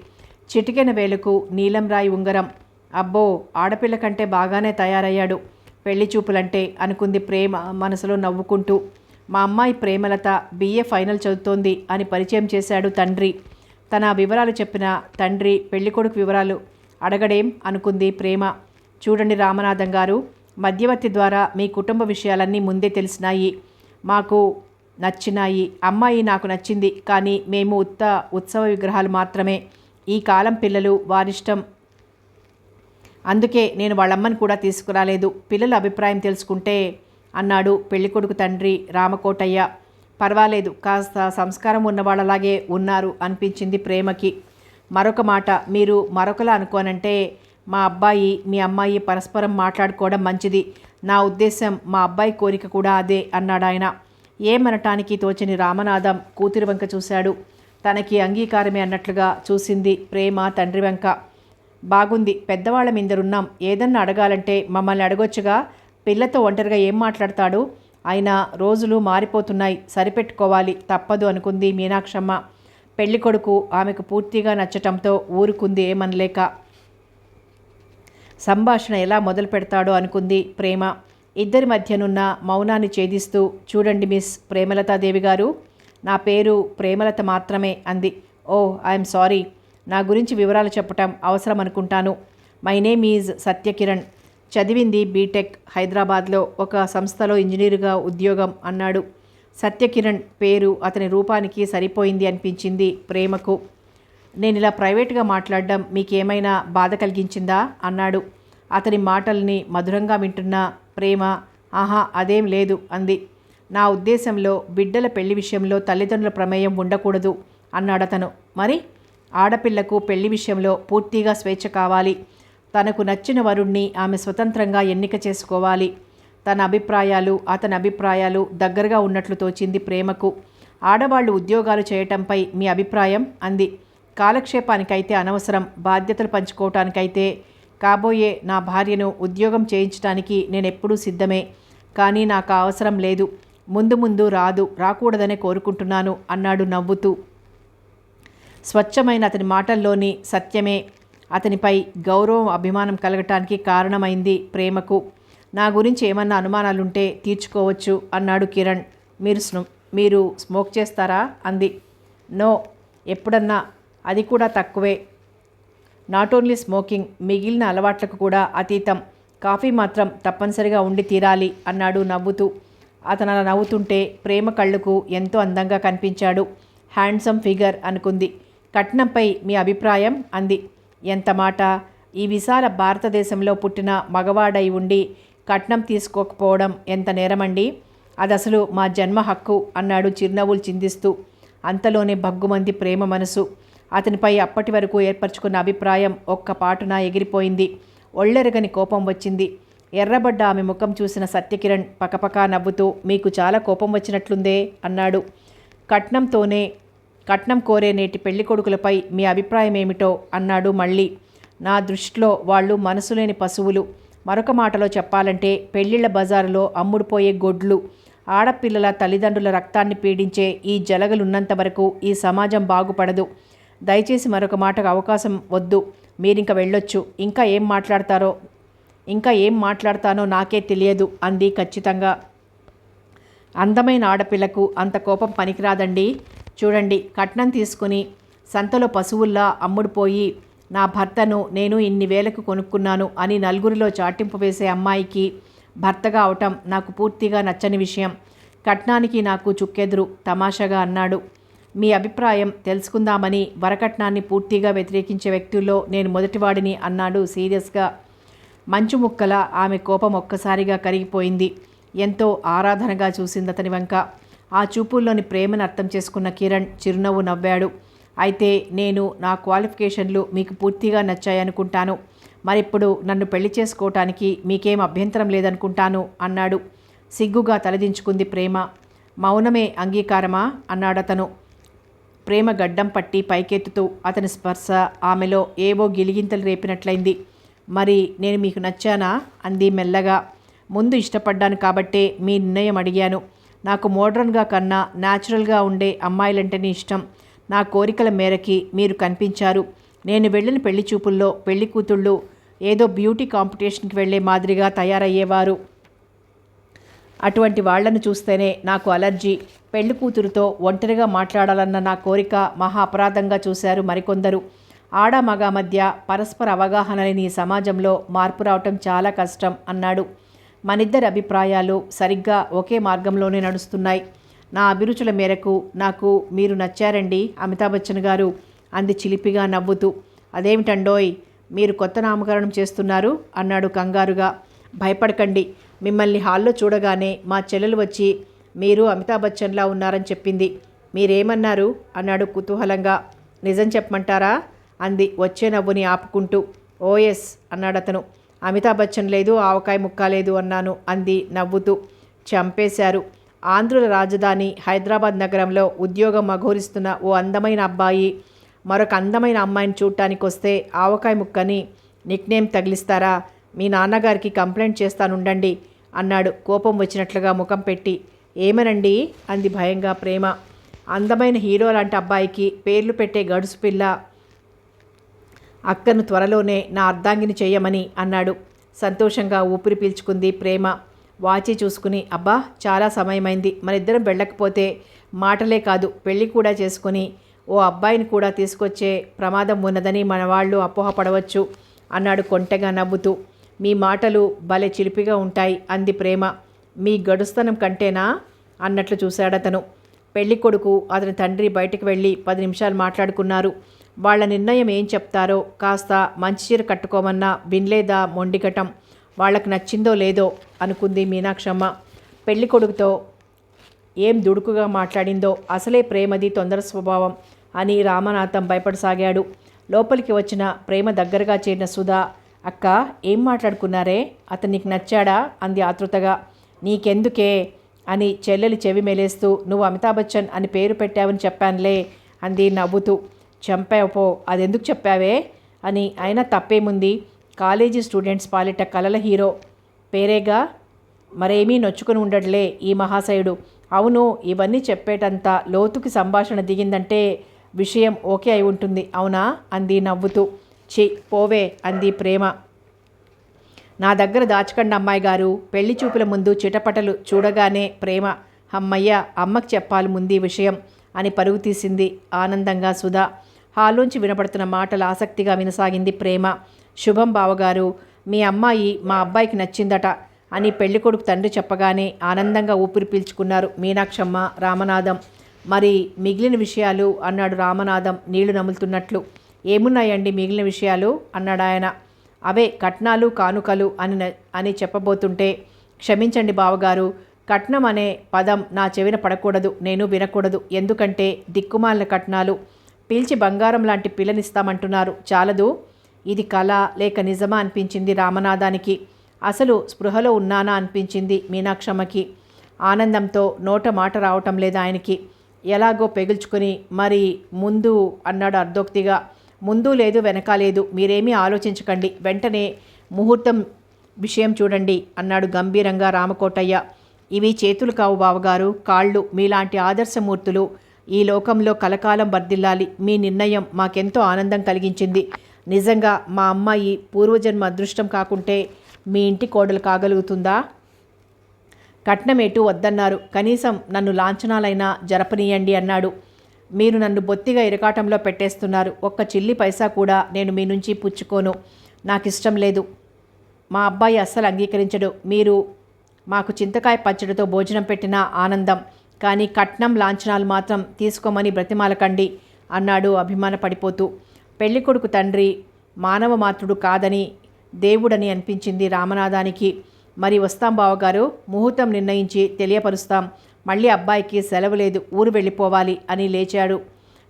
చిటికెన వేలకు నీలం రాయి ఉంగరం. అబ్బో, ఆడపిల్ల కంటే బాగానే తయారయ్యాడు పెళ్లి చూపులంటే అనుకుంది ప్రేమ మనసులో నవ్వుకుంటూ. మా అమ్మాయి ప్రేమలత BA ఫైనల్ చదువుతోంది అని పరిచయం చేశాడు తండ్రి. తన వివరాలు చెప్పిన తండ్రి పెళ్ళికొడుకు వివరాలు అడగడేం అనుకుంది ప్రేమ. చూడండి రామనాథం గారు, మధ్యవర్తి ద్వారా మీ కుటుంబ విషయాలన్నీ ముందే తెలిసినాయి, మాకు నచ్చినాయి. అమ్మాయి నాకు నచ్చింది, కానీ మేము ఉత్సవ విగ్రహాలు మాత్రమే. ఈ కాలం పిల్లలు వారిష్టం, అందుకే నేను వాళ్ళమ్మని కూడా తీసుకురాలేదు. పిల్లల అభిప్రాయం తెలుసుకుంటే అన్నాడు పెళ్ళికొడుకు తండ్రి రామకోటయ్య. పర్వాలేదు, కాస్త సంస్కారం ఉన్నవాళ్ళలాగే ఉన్నారు అనిపించింది ప్రేమకి. మరొక మాట, మీరు మరొకలా అనుకోనంటే మా అబ్బాయి మీ అమ్మాయి పరస్పరం మాట్లాడుకోవడం మంచిది. నా ఉద్దేశం మా అబ్బాయి కోరిక కూడా అదే అన్నాడాయన. ఏమనటానికి తోచని రామనాథం కూతురి వంక చూశాడు. తనకి అంగీకారమే అన్నట్లుగా చూసింది ప్రేమ తండ్రి వంక. బాగుంది, పెద్దవాళ్ళ మీదరున్నాం, ఏదన్నా అడగాలంటే మమ్మల్ని అడగొచ్చుగా, పిల్లతో ఒంటరిగా ఏం మాట్లాడతాడు, అయినా రోజులు మారిపోతున్నాయి, సరిపెట్టుకోవాలి, తప్పదు అనుకుంది మీనాక్షమ్మ. పెళ్ళికొడుకు ఆమెకు పూర్తిగా నచ్చటంతో ఊరుకుంది ఏమనలేక. సంభాషణ ఎలా మొదలు పెడతాడో అనుకుంది ప్రేమ. ఇద్దరి మధ్యనున్న మౌనాన్ని ఛేదిస్తూ, చూడండి మిస్ ప్రేమలతాదేవి గారు, నా పేరు ప్రేమలత మాత్రమే అంది. ఓ, ఐఎమ్ సారీ, నా గురించి వివరాలు చెప్పటం అవసరం అనుకుంటాను. మై నేమ్ ఈజ్ సత్యకిరణ్, చదివింది బీటెక్, హైదరాబాద్లో ఒక సంస్థలో ఇంజనీరుగా ఉద్యోగం అన్నాడు. సత్యకిరణ్ పేరు అతని రూపానికి సరిపోయింది అనిపించింది ప్రేమకు. నేను ఇలా ప్రైవేట్గా మాట్లాడడం మీకేమైనా బాధ కలిగించిందా అన్నాడు. అతని మాటల్ని మధురంగా వింటున్న ప్రేమ, ఆహా అదేం లేదు అంది. నా ఉద్దేశంలో బిడ్డల పెళ్లి విషయంలో తల్లిదండ్రుల ప్రమేయం ఉండకూడదు అన్నాడతను. మరి ఆడపిల్లకు పెళ్లి విషయంలో పూర్తిగా స్వేచ్ఛ కావాలి. తనకు నచ్చిన వరుణ్ణి ఆమె స్వతంత్రంగా ఎన్నిక చేసుకోవాలి. తన అభిప్రాయాలు అతని అభిప్రాయాలు దగ్గరగా ఉన్నట్లు తోచింది ప్రేమకు. ఆడవాళ్లు ఉద్యోగాలు చేయటంపై మీ అభిప్రాయం అంది. కాలక్షేపానికైతే అనవసరం, బాధ్యతలు పంచుకోవటానికైతే కాబోయే నా భార్యను ఉద్యోగం చేయించడానికి నేనెప్పుడూ సిద్ధమే, కానీ నాకు అవసరం లేదు, ముందు ముందు రాకూడదనే కోరుకుంటున్నాను అన్నాడు నవ్వుతూ. స్వచ్ఛమైన అతని మాటల్లోని సత్యమే అతనిపై గౌరవం అభిమానం కలగటానికి కారణమైంది ప్రేమకు. నా గురించి ఏమన్నా అనుమానాలుంటే తీర్చుకోవచ్చు అన్నాడు కిరణ్. మీరు స్మోక్ చేస్తారా అంది. నో, ఎప్పుడన్నా, అది కూడా తక్కువే. నాట్ ఓన్లీ స్మోకింగ్, మిగిలిన అలవాట్లకు కూడా అతీతం. కాఫీ మాత్రం తప్పనిసరిగా ఉండి తీరాలి అన్నాడు నవ్వుతూ. అతను అలా నవ్వుతుంటే ప్రేమ కళ్ళకు ఎంతో అందంగా కనిపించాడు. హ్యాండ్సమ్ ఫిగర్ అనుకుంది. కట్నంపై మీ అభిప్రాయం అంది. ఎంత మాట! ఈ విశాల భారతదేశంలో పుట్టిన మగవాడై ఉండి కట్నం తీసుకోకపోవడం ఎంత నేరమండి? అది అసలు మా జన్మ హక్కు అన్నాడు చిరునవ్వులు చిందిస్తూ. అంతలోనే భగ్గుమంది ప్రేమ మనసు. అతనిపై అప్పటి వరకు ఏర్పరచుకున్న అభిప్రాయం ఒక్క పాటున ఎగిరిపోయింది. ఒళ్ళెరగని కోపం వచ్చింది. ఎర్రబడ్డ ఆమె ముఖం చూసిన సత్యకిరణ్ పకపకా నవ్వుతూ, మీకు చాలా కోపం వచ్చినట్లుందే అన్నాడు. కట్నం కోరే నేటి పెళ్లికొడుకులపై మీ అభిప్రాయం ఏమిటో అన్నాడు మళ్ళీ. నా దృష్టిలో వాళ్ళు మనసులేని పశువులు. మరొక మాటలో చెప్పాలంటే పెళ్లిళ్ల బజారులో అమ్ముడుపోయే గొడ్లు. ఆడపిల్లల తల్లిదండ్రుల రక్తాన్ని పీడించే ఈ జలగలున్నంత వరకు ఈ సమాజం బాగుపడదు. దయచేసి మరొక మాటకు అవకాశం వద్దు. మీరింక వెళ్ళొచ్చు. ఇంకా ఏం మాట్లాడతానో నాకే తెలియదు అంది ఖచ్చితంగా. అందమైన ఆడపిల్లకు అంత కోపం పనికిరాదండి. చూడండి, కట్నం తీసుకుని సంతలో పశువుల్లా అమ్ముడుపోయి నా భర్తను నేను ఇన్ని వేలకు కొనుక్కున్నాను అని నలుగురిలో చాటింపు వేసే అమ్మాయికి భర్తగా అవటం నాకు పూర్తిగా నచ్చని విషయం. కట్నానికి నాకు చుక్కెదురు తమాషాగా అన్నాడు. మీ అభిప్రాయం తెలుసుకుందామని వరకట్నాన్ని పూర్తిగా వ్యతిరేకించే వ్యక్తుల్లో నేను మొదటివాడిని అన్నాడు సీరియస్గా. మంచు ముక్కల ఆమె కోపం ఒక్కసారిగా కరిగిపోయింది. ఎంతో ఆరాధనగా చూసింది అతని వంక. ఆ చూపుల్లోని ప్రేమను అర్థం చేసుకున్న కిరణ్ చిరునవ్వు నవ్వాడు. అయితే నేను నా క్వాలిఫికేషన్లు మీకు పూర్తిగా నచ్చాయనుకుంటాను. మరిప్పుడు నన్ను పెళ్లి చేసుకోవటానికి మీకేం అభ్యంతరం లేదనుకుంటాను అన్నాడు. సిగ్గుగా తలదించుకుంది ప్రేమ. మౌనమే అంగీకారమా అన్నాడతను. ప్రేమ గడ్డం పట్టి పైకెత్తుతూ అతని స్పర్శ ఆమెలో ఏవో గిలిగింతలు రేపినట్లయింది. మరి నేను మీకు నచ్చానా అంది మెల్లగా. ముందు ఇష్టపడ్డాను కాబట్టే మీ నిర్ణయం అడిగాను. నాకు మోడ్రన్గా కన్నా న్యాచురల్గా ఉండే అమ్మాయిలంటేనే ఇష్టం. నా కోరికల మేరకి మీరు కనిపించారు. నేను వెళ్ళిన పెళ్లి చూపుల్లో పెళ్లి కూతుళ్ళు ఏదో బ్యూటీ కాంపిటీషన్కి వెళ్లే మాదిరిగా తయారయ్యేవారు. అటువంటి వాళ్లను చూస్తేనే నాకు అలర్జీ. పెళ్లి కూతురుతో ఒంటరిగా మాట్లాడాలన్న నా కోరిక మహా అపరాధంగా చూశారు మరికొందరు. ఆడ మగ మధ్య పరస్పర అవగాహన లేని ఈ సమాజంలో మార్పు రావటం చాలా కష్టం అన్నాడు. మనిద్దరి అభిప్రాయాలు సరిగ్గా ఒకే మార్గంలోనే నడుస్తున్నాయి. నా అభిరుచుల మేరకు నాకు మీరు నచ్చారండి అమితాబ్ బచ్చన్ గారు అంది చిలిపిగా నవ్వుతూ. అదేమిటండోయ్, మీరు కొత్త నామకరణం చేస్తున్నారు అన్నాడు కంగారుగా. భయపడకండి, మిమ్మల్ని హాల్లో చూడగానే మా చెల్లెలు వచ్చి మీరు అమితాబ్ బచ్చన్లా ఉన్నారని చెప్పింది. మీరేమన్నారు అన్నాడు కుతూహలంగా. నిజం చెప్పమంటారా అంది వచ్చే నవ్వుని ఆపుకుంటూ. ఓఎస్ అన్నాడతను. అమితాబ్ బచ్చన్ లేదు, ఆవకాయ ముక్క లేదు అన్నాను అంది నవ్వుతూ. చంపేశారు. ఆంధ్రుల రాజధాని హైదరాబాద్ నగరంలో ఉద్యోగం అఘోరిస్తున్న ఓ అందమైన అబ్బాయి మరొక అందమైన అమ్మాయిని చూడటానికి వస్తే ఆవకాయ ముక్కని నిక్నేమ్ తగిలిస్తారా? మీ నాన్నగారికి కంప్లైంట్ చేస్తానుండండి అన్నాడు కోపం వచ్చినట్లుగా ముఖం పెట్టి. ఏమనండి అంది భయంగా ప్రేమ. అందమైన హీరో లాంటి అబ్బాయికి పేర్లు పెట్టే గడుసు పిల్ల అక్కను త్వరలోనే నా అర్ధాంగిని చెయ్యమని అన్నాడు. సంతోషంగా ఊపిరి పీల్చుకుంది ప్రేమ. వాచి చూసుకుని, అబ్బా చాలా సమయమైంది, మనిద్దరం వెళ్ళకపోతే మాటలే కాదు పెళ్ళి కూడా చేసుకుని ఓ అబ్బాయిని కూడా తీసుకొచ్చే ప్రమాదం ఉన్నదని మన వాళ్ళు అపోహపడవచ్చు అన్నాడు కొంటెగా నవ్వుతూ. మీ మాటలు భలే చిలిపిగా ఉంటాయి అంది ప్రేమ. మీ గడుస్తనం కంటేనా అన్నట్లు చూశాడతను. పెళ్లి కొడుకు అతని తండ్రి బయటికి వెళ్ళి 10 నిమిషాలు మాట్లాడుకున్నారు. వాళ్ల నిర్ణయం ఏం చెప్తారో కాస్త మంచి చీర కట్టుకోమన్నా వినలేదా మొండికటం. వాళ్లకు నచ్చిందో లేదో అనుకుంది మీనాక్షమ్మ. పెళ్లి కొడుకుతో ఏం దుడుకుగా మాట్లాడిందో. అసలే ప్రేమది తొందర స్వభావం అని రామనాథం భయపడసాగాడు. లోపలికి వచ్చిన ప్రేమ దగ్గరగా చేరిన సుధా, అక్క ఏం మాట్లాడుకున్నారే, అతను నీకు నచ్చాడా అంది ఆతృతగా. నీకెందుకే అని చెల్లెలి చెవి మెలేస్తూ, నువ్వు అమితాబ్ బచ్చన్ అని పేరు పెట్టావని చెప్పానులే అంది నవ్వుతూ. చంపావుపో, అదెందుకు చెప్పావే అని. అయినా తప్పేముంది, కాలేజీ స్టూడెంట్స్ పాలిట కలల హీరో పేరేగా, మరేమీ నొచ్చుకుని ఉండట్లే ఈ మహాశయుడు. అవును, ఇవన్నీ చెప్పేటంత లోతుకి సంభాషణ దిగిందంటే విషయం ఓకే అయి ఉంటుంది అవునా అంది నవ్వుతూ. చి పోవే అంది ప్రేమ. నా దగ్గర దాచకండి అమ్మాయి గారు. పెళ్లి చూపుల ముందు చిటపటలు చూడగానే ప్రేమ, అమ్మయ్య అమ్మకి చెప్పాలి ముందు విషయం అని పరుగు తీసింది ఆనందంగా సుధా. హాల్లోంచి వినపడుతున్న మాటలు ఆసక్తిగా వినసాగింది ప్రేమ. శుభం బావగారు, మీ అమ్మాయి మా అబ్బాయికి నచ్చిందట. అని పెళ్ళికొడుకు తండ్రి చెప్పగానే ఆనందంగా ఊపిరి పీల్చుకున్నారు మీనాక్షమ్మ, రామనాథం. మరి మిగిలిన విషయాలు అన్నాడు రామనాథం నీళ్లు నములుతున్నట్లు. ఏమున్నాయండి మిగిలిన విషయాలు అన్నాడు ఆయన. అవే కట్నాలు కానుకలు అని చెప్పబోతుంటే, క్షమించండి బావగారు, కట్నం అనే పదం నా చెవిన పడకూడదు, నేను వినకూడదు. ఎందుకంటే దిక్కుమాలిన కట్నాలు. పీల్చి బంగారం లాంటి పిల్లనిస్తామంటున్నారు, చాలదు. ఇది కళ లేక నిజమా అనిపించింది రామనాథానికి. అసలు స్పృహలో ఉన్నానా అనిపించింది మీనాక్షమ్మకి. ఆనందంతో నోట మాట రావటం లేదు ఆయనకి. ఎలాగో పెగుల్చుకొని, మరి ముందు అన్నాడు అర్ధోక్తిగా. ముందు లేదు వెనక లేదు, మీరేమీ ఆలోచించకండి, వెంటనే ముహూర్తం విషయం చూడండి అన్నాడు గంభీరంగా రామకోటయ్య. ఇవి చేతులు కావు బావగారు, కాళ్ళు. మీలాంటి ఆదర్శమూర్తులు ఈ లోకంలో కలకాలం వర్ధిల్లాలి. మీ నిర్ణయం మాకెంతో ఆనందం కలిగించింది. నిజంగా మా అమ్మాయి పూర్వజన్మ అదృష్టం కాకుంటే మీ ఇంటి కోడలు కాగలుగుతుందా? కట్నం ఎటు వద్దన్నారు, కనీసం నన్ను లాంఛనాలైనా జరపనీయండి అన్నాడు. మీరు నన్ను బొత్తిగా ఇరకాటంలో పెట్టేస్తున్నారు. ఒక్క చిల్లి పైసా కూడా నేను మీ నుంచి పుచ్చుకోను. నాకు ఇష్టం లేదు. మా అబ్బాయి అస్సలు అంగీకరించడు. మీరు మాకు చింతకాయ పచ్చడితో భోజనం పెట్టిన ఆనందం, కానీ కట్నం లాంఛనాలు మాత్రం తీసుకోమని బ్రతిమాలకండి అన్నాడు అభిమానపడిపోతూ. పెళ్ళికొడుకు తండ్రి మానవ మాతృడు కాదని దేవుడని అనిపించింది రామనాథానికి. మరి వస్తాం బావగారు, ముహూర్తం నిర్ణయించి తెలియపరుస్తాం. మళ్ళీ అబ్బాయికి సెలవు లేదు, ఊరు వెళ్ళిపోవాలి అని లేచాడు.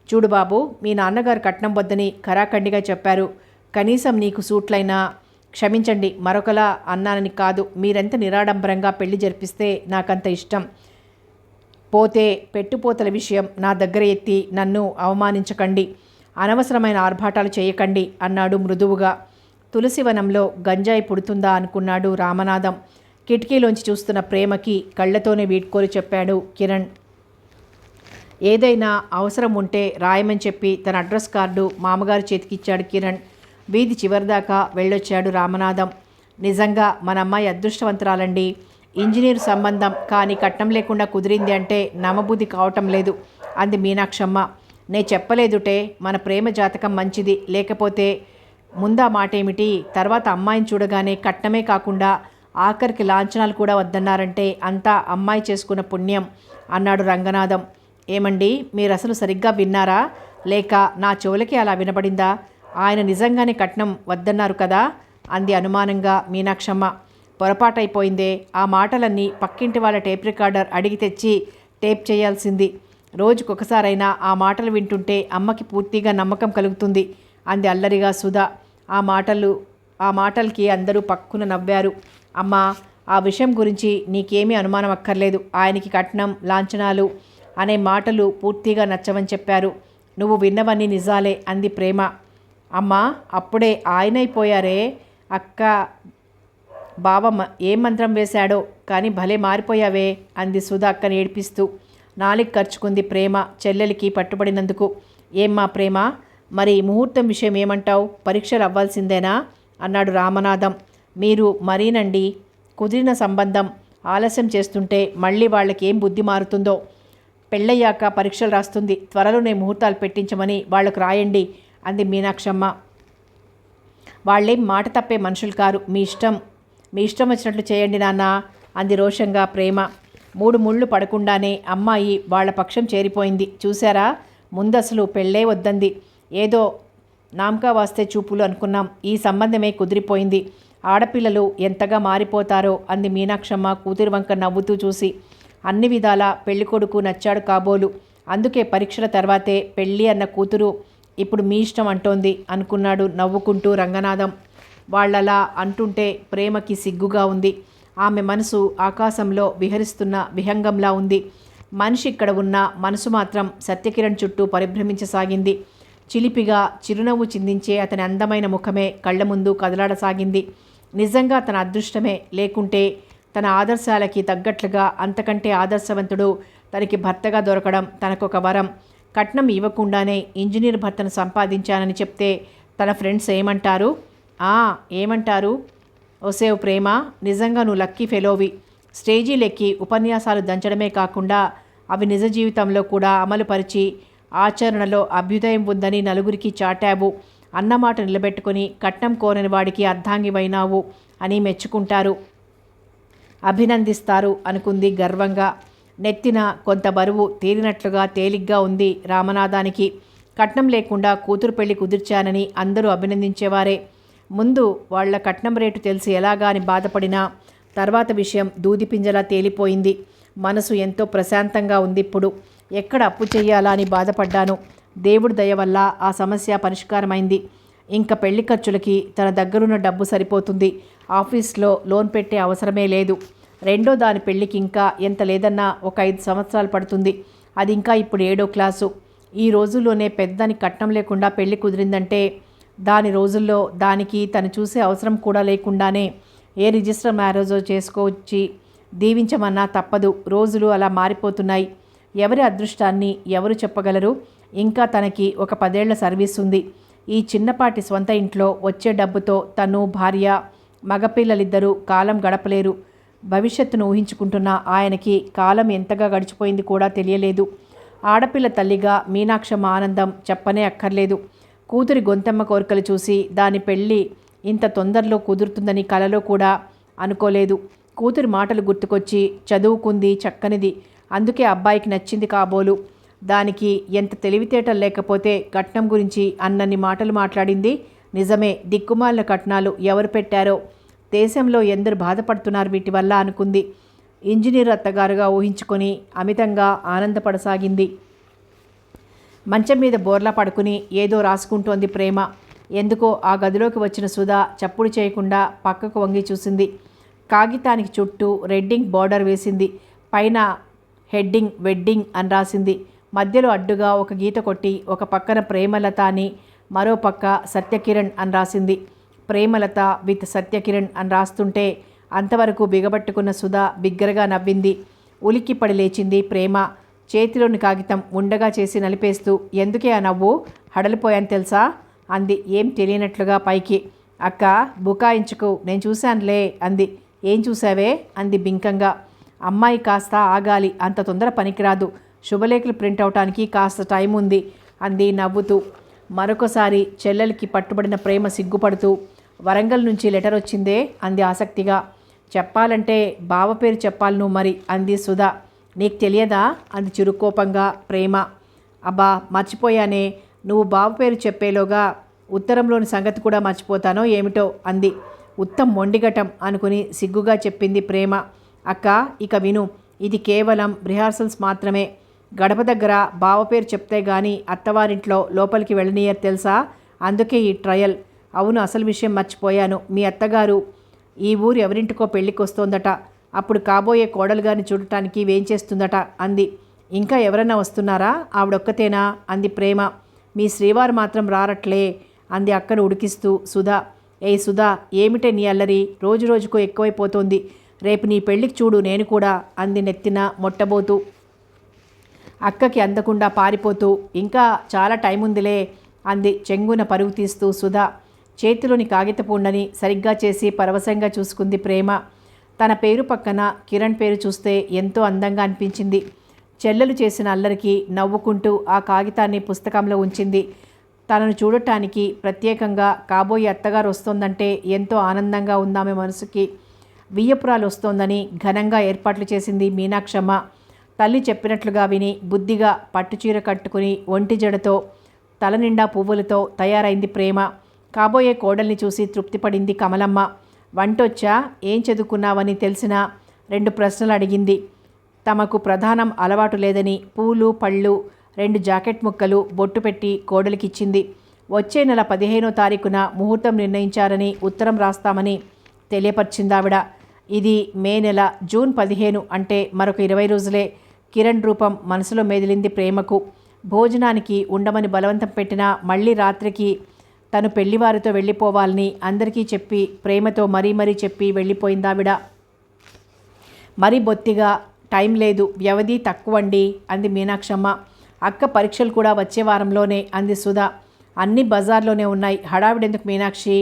చూడు బాబు, మీ నాన్నగారు కట్నం వద్దని ఖరాఖండిగా చెప్పారు. కనీసం నీకు సూట్లైనా, క్షమించండి మరొకలా అన్నానని కాదు, మీరెంత నిరాడంబరంగా పెళ్లి జరిపిస్తే నాకంత ఇష్టం. పోతే పెట్టుపోతల విషయం నా దగ్గర ఎత్తి నన్ను అవమానించకండి, అనవసరమైన ఆర్భాటాలు చేయకండి అన్నాడు మృదువుగా. తులసివనంలో గంజాయి పుడుతుందా అనుకున్నాడు రామనాథం. కిటికీలోంచి చూస్తున్న ప్రేమకి కళ్ళతోనే వీడ్కోలు చెప్పాడు కిరణ్. ఏదైనా అవసరం ఉంటే రాయమని చెప్పి తన అడ్రస్ కార్డు మామగారు చేతికిచ్చాడు కిరణ్. వీధి చివరిదాకా వెళ్ళొచ్చాడు రామనాథం. నిజంగా మన అమ్మాయి అదృష్టవంతురాలండి. ఇంజనీర్ సంబంధం, కానీ కట్నం లేకుండా కుదిరింది అంటే నమ్మబుద్ధి కావటం లేదు అంది మీనాక్షమ్మ. నే చెప్పలేదుటే, మన ప్రేమ జాతకం మంచిది, లేకపోతే ముందా మాటేమిటి? తర్వాత అమ్మాయిని చూడగానే కట్నమే కాకుండా ఆఖరికి లాంఛనాలు కూడా వద్దన్నారంటే అంతా అమ్మాయి చేసుకున్న పుణ్యం అన్నాడు రంగనాథం. ఏమండి, మీరు అసలు సరిగ్గా విన్నారా, లేక నా చెవులకి అలా వినబడిందా? ఆయన నిజంగానే కట్నం వద్దన్నారు కదా అంది అనుమానంగా మీనాక్షమ్మ. పొరపాటైపోయిందే. ఆ మాటలన్నీ పక్కింటి వాళ్ళ టేప్ రికార్డర్ అడిగి తెచ్చి టేప్ చేయాల్సింది. రోజుకొకసారైనా ఆ మాటలు వింటుంటే అమ్మకి పూర్తిగా నమ్మకం కలుగుతుంది అంది అల్లరిగా సుధా. ఆ మాటలకి అందరూ పక్కున నవ్వారు. అమ్మా, ఆ విషయం గురించి నీకేమీ అనుమానం అక్కర్లేదు. ఆయనకి కట్నం లాంఛనాలు అనే మాటలు పూర్తిగా నచ్చవని చెప్పారు. నువ్వు విన్నవన్నీ నిజాలే అంది ప్రేమ. అమ్మా, అప్పుడే ఆయనైపోయారే అక్క. బావ ఏం మంత్రం వేశాడో కానీ భలే మారిపోయావే అంది సుధా అక్కని ఏడిపిస్తూ. నాలిక ఖర్చుకుంది ప్రేమ చెల్లెలికి పట్టుబడినందుకు. ఏమ్మా ప్రేమ, మరి ముహూర్తం విషయం ఏమంటావు? పరీక్షలు అవ్వాల్సిందేనా అన్నాడు రామనాథం. మీరు మరీనండి, కుదిరిన సంబంధం ఆలస్యం చేస్తుంటే మళ్ళీ వాళ్ళకి ఏం బుద్ధి మారుతుందో. పెళ్ళయ్యాక పరీక్షలు రాస్తుంది, త్వరలోనే ముహూర్తాలు పెట్టించమని వాళ్లకు రాయండి అంది మీనాక్షమ్మ. వాళ్ళేం మాట తప్పే మనుషులు కారు. మీ ఇష్టం వచ్చినట్లు చేయండి నాన్న అంది రోషంగా ప్రేమ. 3 ముళ్ళు పడకుండానే అమ్మాయి వాళ్ల పక్షం చేరిపోయింది. చూశారా, ముందసలు పెళ్ళే వద్దంది. ఏదో నామకా వాస్తే చూపులు అనుకున్నాం, ఈ సంబంధమే కుదిరిపోయింది. ఆడపిల్లలు ఎంతగా మారిపోతారో అంది మీనాక్షమ్మ కూతురి వంక నవ్వుతూ చూసి. అన్ని విధాలా పెళ్ళికొడుకు నచ్చాడు కాబోలు. అందుకే పరీక్షల తర్వాతే పెళ్ళి అన్న కూతురు ఇప్పుడు మీ ఇష్టం అంటోంది అనుకున్నాడు నవ్వుకుంటూ రంగనాథం. వాళ్ళలా అంటుంటే ప్రేమకి సిగ్గుగా ఉంది. ఆమె మనసు ఆకాశంలో విహరిస్తున్న విహంగంలా ఉంది. మనిషి ఇక్కడ ఉన్న మనసు మాత్రం సత్యకిరణ్ చుట్టూ పరిభ్రమించసాగింది. చిలిపిగా చిరునవ్వు చిందించే అతని అందమైన ముఖమే కళ్ళ ముందు కదలాడసాగింది. నిజంగా తన అదృష్టమే, లేకుంటే తన ఆదర్శాలకి తగ్గట్లుగా అంతకంటే ఆదర్శవంతుడు తనకి భర్తగా దొరకడం తనకొక వరం. కట్నం ఇవ్వకుండానే ఇంజనీర్ భర్తను సంపాదించానని చెప్తే తన ఫ్రెండ్స్ ఏమంటారు? ఏమంటారు? ఓసేవ్ ప్రేమ, నిజంగా నువ్వు లక్కీ ఫెలోవి. స్టేజీలెక్కి ఉపన్యాసాలు దంచడమే కాకుండా అవి నిజ జీవితంలో కూడా అమలుపరిచి ఆచరణలో అభ్యుదయం ఉందని నలుగురికి చాటావు. అన్నమాట నిలబెట్టుకుని కట్నం కోరని వాడికి అర్ధాంగివైనావు అని మెచ్చుకుంటారు. అభినందిస్తారు అనుకుంది గర్వంగా. నెత్తిన కొంత బరువు తీరినట్లుగా తేలిగ్గా ఉంది రామనాథానికి. కట్నం లేకుండా కూతురు పెళ్లి కుదిర్చానని అందరూ అభినందించేవారే. ముందు వాళ్ల కట్నం రేటు తెలిసి ఎలాగా అని బాధపడినా తర్వాత విషయం దూదిపింజలా తేలిపోయింది. మనసు ఎంతో ప్రశాంతంగా ఉంది. ఇప్పుడు ఎక్కడ అప్పు చెయ్యాలా అని బాధపడ్డాను. దేవుడి దయ వల్ల ఆ సమస్య పరిష్కారమైంది. ఇంకా పెళ్లి ఖర్చులకి తన దగ్గరున్న డబ్బు సరిపోతుంది. ఆఫీస్లో లోన్ పెట్టే అవసరమే లేదు. రెండో దాని పెళ్లికి ఇంకా ఎంత లేదన్నా ఒక 5 సంవత్సరాలు పడుతుంది. అది ఇంకా ఇప్పుడు 7వ క్లాసు. ఈ రోజుల్లోనే పెద్దని కట్నం లేకుండా పెళ్లి కుదిరిందంటే దాని రోజుల్లో దానికి తను చూసే అవసరం కూడా లేకుండానే ఏ రిజిస్టర్ మ్యారేజో చేసుకొచ్చి దీవించమన్నా తప్పదు. రోజులు అలా మారిపోతున్నాయి. ఎవరి అదృష్టాన్ని ఎవరు చెప్పగలరు? ఇంకా తనకి ఒక 10 ఏళ్ల సర్వీస్ ఉంది. ఈ చిన్నపాటి స్వంత ఇంట్లో వచ్చే డబ్బుతో తను, భార్య, మగపిల్లలిద్దరూ కాలం గడపలేరు. భవిష్యత్తును ఊహించుకుంటున్న ఆయనకి కాలం ఎంతగా గడిచిపోయింది కూడా తెలియలేదు. ఆడపిల్ల తల్లిగా మీనాక్షమ్మ ఆనందం చెప్పనే అక్కర్లేదు. కూతురి గొంతెమ్మ కోరికలు చూసి దాని పెళ్ళి ఇంత తొందరలో కుదురుతుందని కలలో కూడా అనుకోలేదు. కూతురి మాటలు గుర్తుకొచ్చి చదువుకుంది, చక్కనిది, అందుకే అబ్బాయికి నచ్చింది కాబోలు. దానికి ఎంత తెలివితేటలు లేకపోతే కట్నం గురించి అన్నన్ని మాటలు మాట్లాడింది. నిజమే, దిక్కుమాలిన కట్నాలు ఎవరు పెట్టారో, దేశంలో ఎందరు బాధపడుతున్నారు వీటి వల్ల అనుకుంది. ఇంజనీర్ అత్తగారుగా ఊహించుకొని అమితంగా ఆనందపడసాగింది. మంచం మీద బోర్లా పడుకుని ఏదో రాసుకుంటోంది ప్రేమ. ఎందుకో ఆ గదిలోకి వచ్చిన సుధా చప్పుడు చేయకుండా పక్కకు వంగి చూసింది. కాగితానికి చుట్టూ రెడ్డింగ్ బార్డర్ వేసింది. పైన హెడ్డింగ్ వెడ్డింగ్ అని రాసింది. మధ్యలో అడ్డుగా ఒక గీత కొట్టి ఒక పక్కన ప్రేమలత అని మరో పక్క సత్యకిరణ్ అని రాసింది. ప్రేమలత విత్ సత్యకిరణ్ అని రాస్తుంటే అంతవరకు బిగబట్టుకున్న సుధా బిగ్గరగా నవ్వింది. ఉలిక్కిపడి లేచింది ప్రేమ. చేతిలోని కాగితం ఉండగా చేసి నలిపేస్తూ, ఎందుకే ఆ నవ్వు? హడలిపోయాను తెలుసా అంది ఏం తెలియనట్లుగా పైకి. అక్క బుకాయించుకు, నేను చూశానులే అంది. ఏం చూసావే అంది బింకంగా. అమ్మాయి కాస్త ఆగాలి, అంత తొందర పనికిరాదు. శుభలేఖలు ప్రింట్ అవటానికి కాస్త టైం ఉంది అంది నవ్వుతూ. మరొకసారి చెల్లెలికి పట్టుబడిన ప్రేమ సిగ్గుపడుతూ, వరంగల్ నుంచి లెటర్ వచ్చిందే అంది ఆసక్తిగా. చెప్పాలంటే బావ పేరు చెప్పాలి నువ్వు మరి అంది సుధా. నీకు తెలియదా అంది చురుకోపంగా ప్రేమ. అబ్బా మర్చిపోయానే, నువ్వు బావ పేరు చెప్పేలోగా ఉత్తరంలోని సంగతి కూడా మర్చిపోతానో ఏమిటో అంది. ఉత్తం మొండిగటం అనుకుని సిగ్గుగా చెప్పింది ప్రేమ. అక్క ఇక విను, ఇది కేవలం రిహార్సల్స్ మాత్రమే. గడప దగ్గర బావ పేరు చెప్తే గాని అత్తవారింట్లో లోపలికి వెళ్ళనీయరు తెలుసా? అందుకే ఈ ట్రయల్. అవును, అసలు విషయం మర్చిపోయాను. మీ అత్తగారు ఈ ఊరు ఎవరింటికో పెళ్ళికి వస్తోందట. అప్పుడు కాబోయే కోడలు గారిని చూడటానికి వేంచేస్తుందట అంది. ఇంకా ఎవరన్నా వస్తున్నారా? ఆవిడొక్కతేనా అంది ప్రేమ. మీ శ్రీవారు మాత్రం రారట్లే అంది అక్కను ఉడికిస్తూ సుధా. ఏయ్ సుధా, ఏమిటే నీ అల్లరి? రోజు రోజుకు ఎక్కువైపోతోంది. రేపు నీ పెళ్ళికి చూడు నేను కూడా అంది నెత్తిన మొట్టబోతూ. అక్కకి అందకుండా పారిపోతూ, ఇంకా చాలా టైం ఉందిలే అంది చెంగున పరుగు తీస్తూ సుధా. చేతిలోని కాగితపుండని సరిగ్గా చేసి పరవశంగా చూసుకుంది ప్రేమ. తన పేరు పక్కన కిరణ్ పేరు చూస్తే ఎంతో అందంగా అనిపించింది. చెల్లెలు చేసిన అల్లరికి నవ్వుకుంటూ ఆ కాగితాన్ని పుస్తకంలో ఉంచింది. తనను చూడటానికి ప్రత్యేకంగా కాబోయే అత్తగారు వస్తోందంటే ఎంతో ఆనందంగా ఉందామె మనసుకి. వియ్యపురాలు వస్తోందని ఘనంగా ఏర్పాట్లు చేసింది మీనాక్షమ్మ. తల్లి చెప్పినట్లుగా విని బుద్ధిగా పట్టుచీర కట్టుకుని ఒంటి జడతో తల నిండా పువ్వులతో తయారైంది ప్రేమ. కాబోయే కోడల్ని చూసి తృప్తిపడింది కమలమ్మ. వంటొచ్చా, ఏం చదువుకున్నావని తెలిసిన 2 ప్రశ్నలు అడిగింది. తమకు ప్రధానం అలవాటు లేదని పూలు పళ్ళు 2 జాకెట్ ముక్కలు బొట్టు పెట్టి కోడలికిచ్చింది. వచ్చే నెల 15వ తారీఖున ముహూర్తం నిర్ణయించారని ఉత్తరం రాస్తామని తెలియపరిచిందావిడ. ఇది మే నెల, జూన్ 15 అంటే మరొక 20 రోజులే. కిరణ్ రూపం మనసులో మెదిలింది ప్రేమకు. భోజనానికి ఉండమని బలవంతం పెట్టినా మళ్ళీ రాత్రికి తను పెళ్లివారితో వెళ్ళిపోవాలని అందరికీ చెప్పి ప్రేమతో మరీ చెప్పి వెళ్ళిపోయిందావిడ. మరీ బొత్తిగా టైం లేదు, వ్యవధి తక్కువండి అంది మీనాక్షమ్మ. అక్క పరీక్షలు కూడా వచ్చే వారంలోనే అంది సుధా. అన్నీ బజార్లోనే ఉన్నాయి, హడావిడెందుకు మీనాక్షి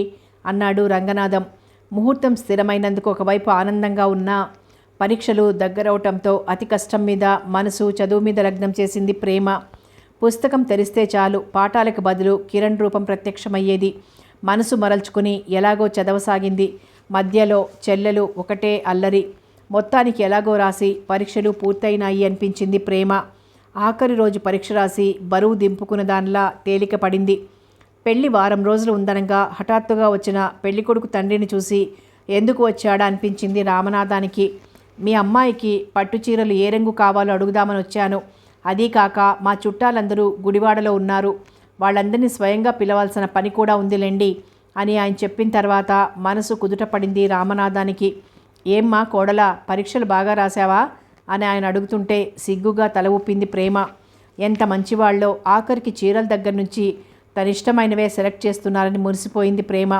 అన్నాడు రంగనాథం. ముహూర్తం స్థిరమైనందుకు ఒకవైపు ఆనందంగా ఉన్నా పరీక్షలు దగ్గరవటంతో అతి కష్టం మీద మనసు చదువు మీద లగ్నం చేసింది ప్రేమ. పుస్తకం తెరిస్తే చాలు పాఠాలకు బదులు కిరణ్ రూపం ప్రత్యక్షమయ్యేది. మనసు మరల్చుకుని ఎలాగో చదవసాగింది. మధ్యలో చెల్లెలు ఒకటే అల్లరి. మొత్తానికి ఎలాగో రాసి పరీక్షలు పూర్తయినాయి అనిపించింది ప్రేమ. ఆఖరి రోజు పరీక్ష రాసి బరువు దింపుకున్న దానిలా తేలిక పడింది. పెళ్లి వారం రోజులు ఉందనగా హఠాత్తుగా వచ్చిన పెళ్ళికొడుకు తండ్రిని చూసి ఎందుకు వచ్చాడా అనిపించింది రామనాథానికి. మీ అమ్మాయికి పట్టు చీరలు ఏ రంగు కావాలో అడుగుదామని వచ్చాను. అదీ కాక మా చుట్టాలందరూ గుడివాడలో ఉన్నారు. వాళ్ళందరినీ స్వయంగా పిలవాల్సిన పని కూడా ఉందిలేండి అని ఆయన చెప్పిన తర్వాత మనసు కుదుట పడింది రామనాథానికి. ఏమ్మా కోడలా, పరీక్షలు బాగా రాశావా అని ఆయన అడుగుతుంటే సిగ్గుగా తల ఊపింది ప్రేమ. ఎంత మంచివాళ్ళో, ఆఖరికి చీరల దగ్గర నుంచి తన ఇష్టమైనవే సెలెక్ట్ చేస్తున్నారని మురిసిపోయింది ప్రేమ.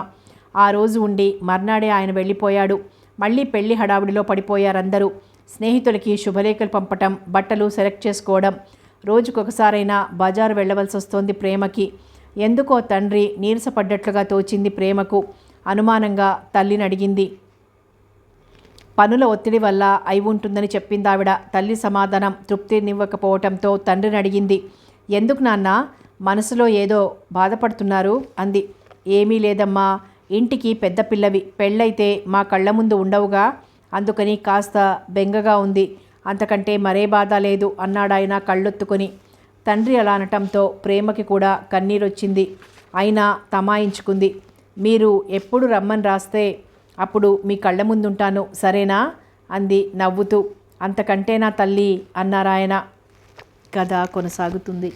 ఆ రోజు ఉండి మర్నాడే ఆయన వెళ్ళిపోయాడు. మళ్ళీ పెళ్లి హడావుడిలో పడిపోయారందరూ. స్నేహితులకి శుభలేఖలు పంపటం, బట్టలు సెలెక్ట్ చేసుకోవడం. రోజుకొకసారైనా బజారు వెళ్ళవలసి వస్తోంది ప్రేమకి. ఎందుకో తండ్రి నీరసపడ్డట్లుగా తోచింది ప్రేమకు. అనుమానంగా తల్లిని అడిగింది. పనుల ఒత్తిడి వల్ల అయి ఉంటుందని చెప్పిందావిడ. తల్లి సమాధానం తృప్తినివ్వకపోవటంతో తండ్రిని అడిగింది. ఎందుకు నాన్న, మనసులో ఏదో బాధపడుతున్నారు అంది. ఏమీ లేదమ్మా, ఇంటికి పెద్ద పిల్లవి, పెళ్ళైతే మా కళ్ళ ముందు ఉండవుగా, అందుకని కాస్త బెంగగా ఉంది, అంతకంటే మరే బాధ లేదు అన్నాడాయన కళ్ళొత్తుకొని. తండ్రి అలా అనటంతో ప్రేమకి కూడా కన్నీరొచ్చింది. అయినా తమాయించుకుంది. మీరు ఎప్పుడు రమ్మని రాస్తే అప్పుడు మీ కళ్ళ ముందుంటాను, సరేనా అంది నవ్వుతూ. అంతకంటే నా తల్లి అన్నారాయన. కథ కొనసాగుతుంది.